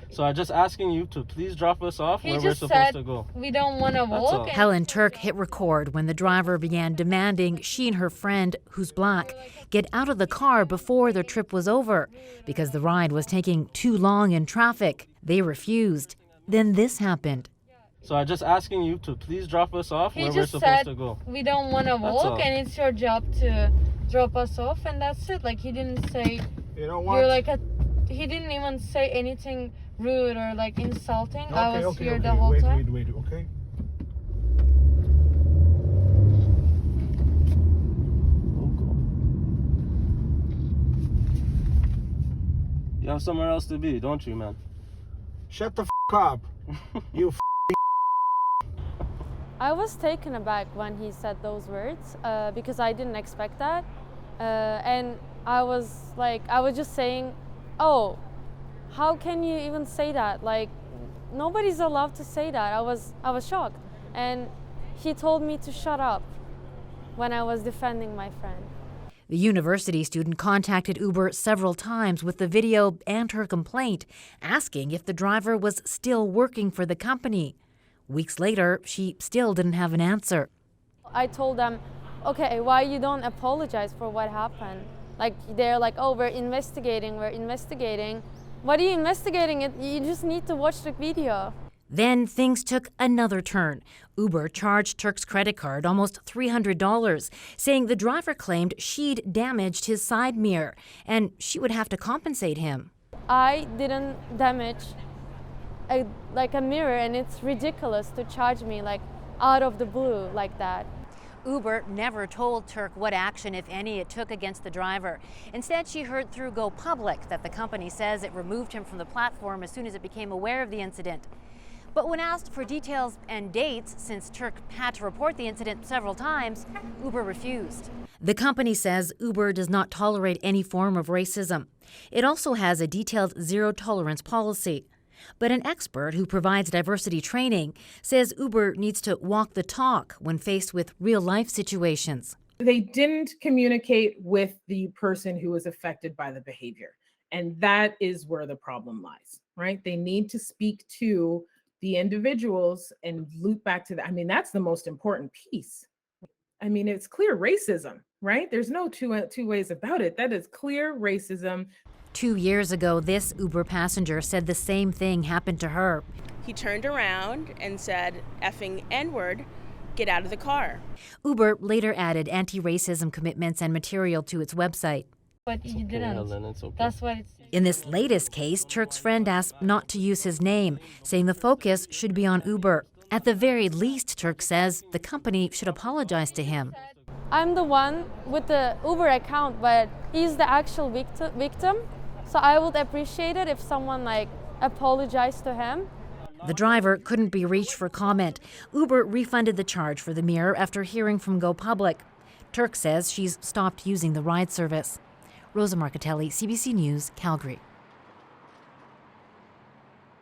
So I'm just asking you to please drop us off He where we're just supposed said to go. we don't want to all. walk. Helen Turk hit record when the driver began demanding she and her friend, who's black, get out of the car before their trip was over because the ride was taking too long in traffic. They refused. Then this happened. So I'm just asking you to please drop us off He where we're just supposed said to go. we don't want to all. walk, and it's your job to drop us off, and that's it. Like, he didn't say You know what? you're like a. He didn't even say anything rude or like insulting. I was here the whole time. Wait, okay? You have somewhere else to be, don't you, man? Shut the up. You I was taken aback when he said those words because I didn't expect that. And I was just saying, oh, how can you even say that? Like, nobody's allowed to say that. I was shocked. And he told me to shut up when I was defending my friend. The university student contacted Uber several times with the video and her complaint, asking if the driver was still working for the company. Weeks later, she still didn't have an answer. I told them, okay, why you don't apologize for what happened? Like, they're like, oh, we're investigating. What are you investigating? You just need to watch the video. Then things took another turn. Uber charged Turk's credit card almost $300, saying the driver claimed she'd damaged his side mirror and she would have to compensate him. I didn't damage a mirror, and it's ridiculous to charge me like out of the blue like that. Uber never told Turk what action, if any, it took against the driver. Instead, she heard through Go Public that the company says it removed him from the platform as soon as it became aware of the incident. But when asked for details and dates, since Turk had to report the incident several times, Uber refused. The company says Uber does not tolerate any form of racism. It also has a detailed zero-tolerance policy. But an expert who provides diversity training says Uber needs to walk the talk when faced with real-life situations. They didn't communicate with the person who was affected by the behavior. And that is where the problem lies, right? They need to speak to the individuals and loop back to that. I mean, that's the most important piece. I mean, it's clear racism, right? There's no two ways about it. That is clear racism. 2 years ago, this Uber passenger said the same thing happened to her. He turned around and said, effing N-word, get out of the car. Uber later added anti-racism commitments and material to its website. But you didn't. Helen, it's okay. That's what it's. In this latest case, Turk's friend asked not to use his name, saying the focus should be on Uber. At the very least, Turk says the company should apologize to him. I'm the one with the Uber account, but he's the actual victim. So I would appreciate it if someone apologized to him. The driver couldn't be reached for comment. Uber refunded the charge for the mirror after hearing from Go Public. Turk says she's stopped using the ride service. Rosa Marcatelli, CBC News, Calgary.